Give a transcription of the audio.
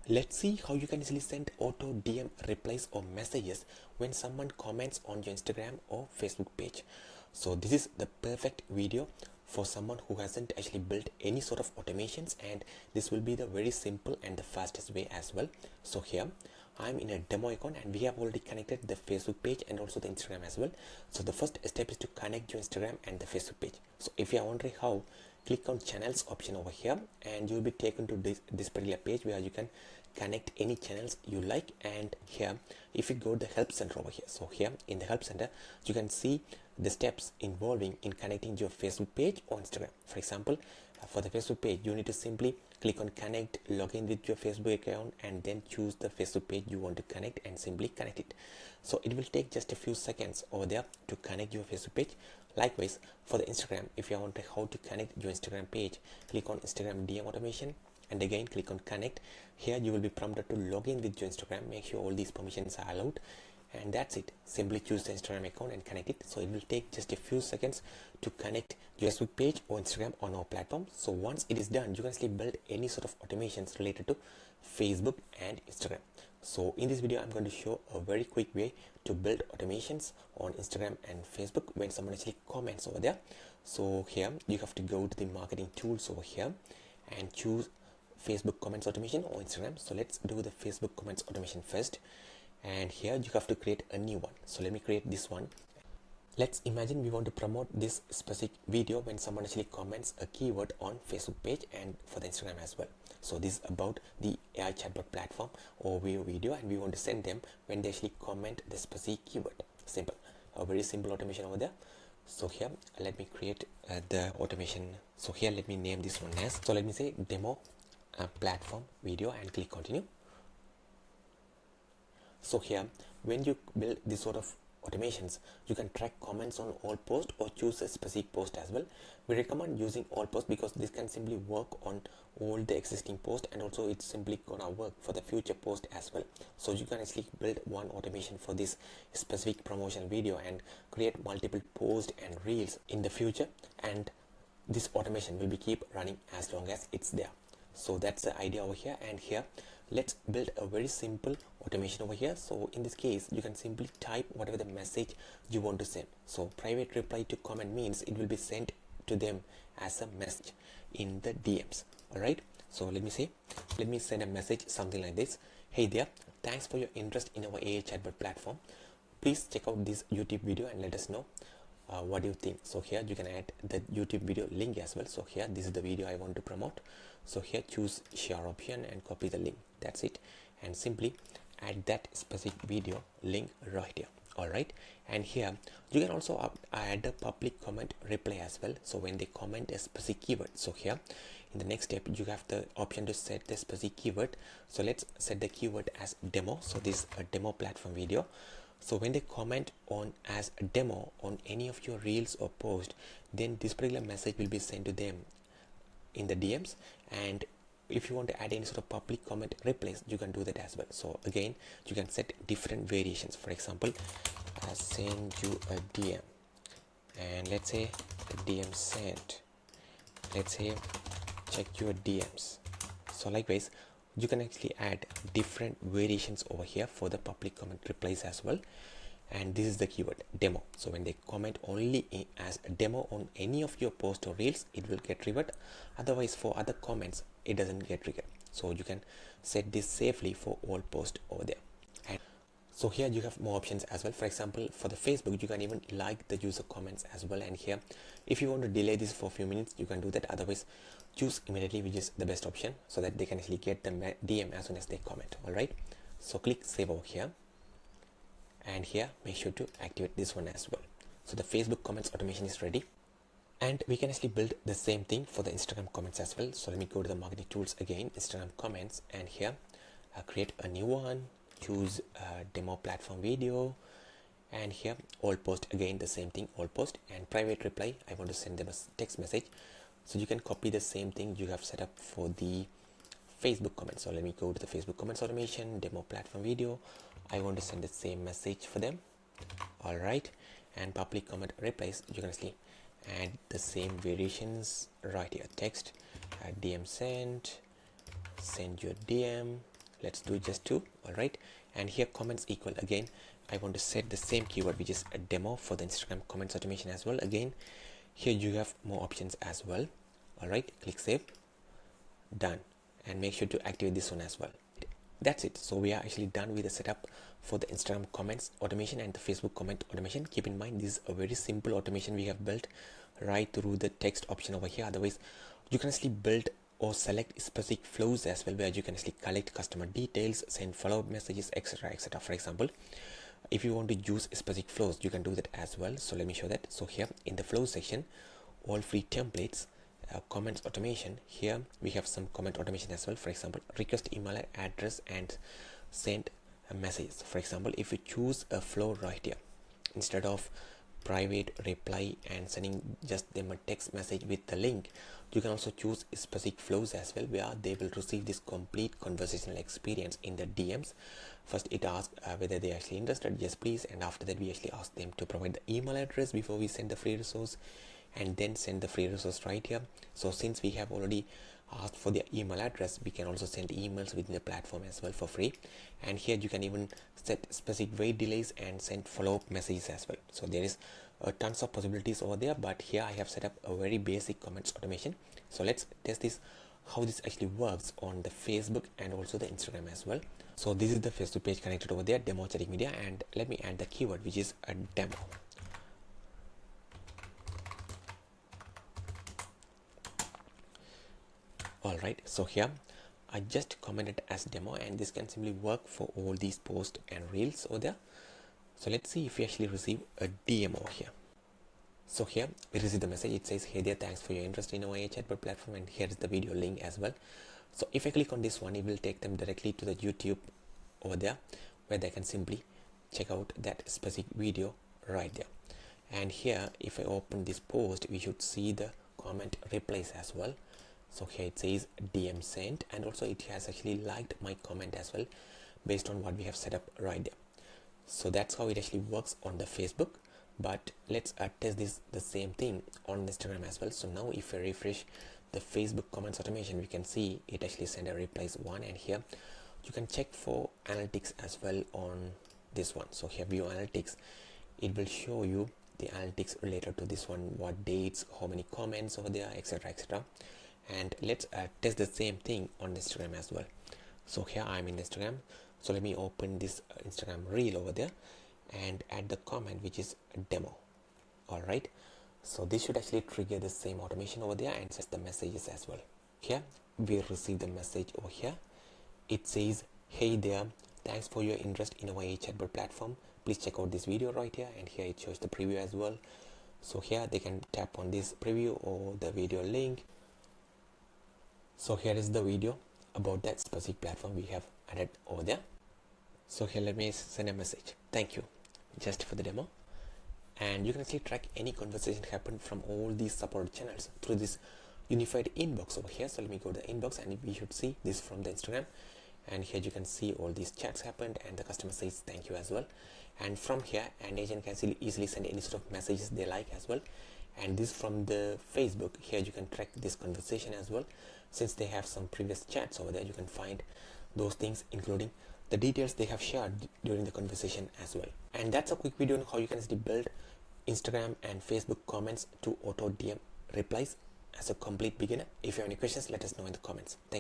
Let's see how you can easily send auto DM replies or messages when someone comments on your Instagram or Facebook page. So this is the perfect video for someone who hasn't actually built any sort of automations, and this will be the very simple and the fastest way as well. So here I'm in a demo account and we have already connected the Facebook page and also the Instagram as well. So the first step is to connect your Instagram and the Facebook page. So if you are wondering how, click on channels option over here and you'll be taken to this particular page where you can connect any channels you like. And here if you go to the help center over here, so here in the help center you can see the steps involving in connecting your Facebook page or Instagram. For example, for the Facebook page you need to simply click on connect, log in with your Facebook account, and then choose the Facebook page you want to connect and simply connect it. So it will take just a few seconds over there to connect your Facebook page. Likewise for the Instagram, if you want to how to connect your Instagram page, click on Instagram DM automation and again click on connect. Here you will be prompted to log in with your Instagram. Make sure all these permissions are allowed, and that's it. Simply choose the Instagram account and connect it. So it will take just a few seconds to connect your Facebook page or Instagram on our platform. So once it is done, you can actually build any sort of automations related to Facebook and Instagram. So in this video I'm going to show a very quick way to build automations on Instagram and Facebook when someone actually comments over there. So here you have to go to the marketing tools over here and choose Facebook comments automation or Instagram. So let's do the Facebook comments automation first, and here you have to create a new one. So let me create this one. Let's imagine we want to promote this specific video when someone actually comments a keyword on Facebook page and for the Instagram as well. So this is about the AI chatbot platform or video, and we want to send them when they actually comment the specific keyword. Simple, a very simple automation over there. So here let me create the automation. So here let me name this one as, so let me say demo platform video and click continue. So here when you build this sort of automations, you can track comments on all posts or choose a specific post as well. We recommend using all posts because this can simply work on all the existing posts, and also it's simply gonna work for the future post as well. So you can actually build one automation for this specific promotion video and create multiple posts and reels in the future, and this automation will be keep running as long as it's there. So that's the idea over here. And here let's build a very simple automation over here. So in this case you can simply type whatever the message you want to send. So private reply to comment means it will be sent to them as a message in the DMs. All right, so let me send a message something like this: hey there, thanks for your interest in our AI chatbot platform. Please check out this YouTube video and let us know what do you think. So here you can add the YouTube video link as well. So here this is the video I want to promote. So here choose share option and copy the link. That's it, and simply add that specific video link right here. All right, and here you can also add a public comment reply as well. So when they comment a specific keyword, so here in the next step you have the option to set the specific keyword. So let's set the keyword as demo. So this is a demo platform video. So when they comment on as a demo on any of your reels or post, then this particular message will be sent to them in the DMs. And if you want to add any sort of public comment replies, you can do that as well. So again you can set different variations. For example, send you a DM, and let's say DM sent, let's say check your DMs. So likewise you can actually add different variations over here for the public comment replies as well. And this is the keyword demo. So when they comment only as a demo on any of your posts or reels, it will get triggered. Otherwise for other comments it doesn't get triggered. So you can set this safely for all posts over there. And so here you have more options as well. For example, for the Facebook you can even like the user comments as well, and here if you want to delay this for a few minutes you can do that. Otherwise choose immediately, which is the best option, so that they can actually get the DM as soon as they comment. All right, so click save over here, and here make sure to activate this one as well. So the Facebook comments automation is ready, and we can actually build the same thing for the Instagram comments as well. So let me go to the marketing tools again, Instagram comments, and here create a new one, choose demo platform video, and here all post, again the same thing, all post, and private reply, I want to send them a text message. So you can copy the same thing you have set up for the Facebook comments. So let me go to the Facebook comments automation, demo platform video. I want to send the same message for them. All right, and public comment replies, you can actually add the same variations right here. Text, DM send your DM, let's do just 2. All right, and here comments equal. Again, I want to set the same keyword, which is a demo, for the Instagram comments automation as well. Again, here you have more options as well. All right, click save, done, and make sure to activate this one as well. That's it. So we are actually done with the setup for the Instagram comments automation and the Facebook comment automation. Keep in mind, this is a very simple automation we have built right through the text option over here. Otherwise, you can actually build or select specific flows as well, where you can actually collect customer details, send follow-up messages, etc, etc. For example, if you want to use specific flows, you can do that as well. So let me show that. So here in the flow section, all free templates, comments automation, here we have some comment automation as well. For example, request email address and send a message. For example, if you choose a flow right here, instead of private reply and sending just them a text message with the link, you can also choose specific flows as well, where they will receive this complete conversational experience in the DMs. First it asks whether they are actually interested, yes please, and after that we actually ask them to provide the email address before we send the free resource, and then send the free resource right here. So since we have already asked for the email address, we can also send emails within the platform as well for free. And here you can even set specific wait delays and send follow-up messages as well. So there is tons of possibilities over there, but here I have set up a very basic comments automation. So let's test this, how this actually works on the Facebook and also the Instagram as well. So this is the Facebook page connected over there, demo chatting media, and let me add the keyword, which is a demo. Alright, so here I just commented as demo, and this can simply work for all these posts and reels over there. So let's see if we actually receive a DM over here. So here we receive the message. It says, hey there, thanks for your interest in our Chatbot platform, and here is the video link as well. So if I click on this one, it will take them directly to the YouTube over there, where they can simply check out that specific video right there. And here if I open this post, we should see the comment replies as well. So here it says DM sent, and also it has actually liked my comment as well, based on what we have set up right there. So that's how it actually works on the Facebook. But let's test this the same thing on Instagram as well. So now if I refresh the Facebook comments automation, we can see it actually sent a replies one, and here you can check for analytics as well on this one. So here view analytics, it will show you the analytics related to this one, what dates, how many comments over there, etc, etc. And let's test the same thing on Instagram as well. So here I'm in Instagram, so let me open this Instagram reel over there and add the comment, which is a demo. All right, so this should actually trigger the same automation over there and set the messages as well. Here we receive the message over here. It says, hey there, thanks for your interest in our Chatbot platform, please check out this video right here, and here it shows the preview as well. So here they can tap on this preview or the video link. So here is the video about that specific platform we have added over there. So here let me send a message, thank you, just for the demo. And you can actually track any conversation happened from all these supported channels through this unified inbox over here. So let me go to the inbox, and we should see this from the Instagram, and here you can see all these chats happened, and the customer says thank you as well. And from here an agent can easily send any sort of messages they like as well. And this from the Facebook, here you can track this conversation as well. Since they have some previous chats over there, you can find those things, including the details they have shared during the conversation as well. And that's a quick video on how you can actually build Instagram and Facebook comments to auto DM replies as a complete beginner. If you have any questions, let us know in the comments. Thank you.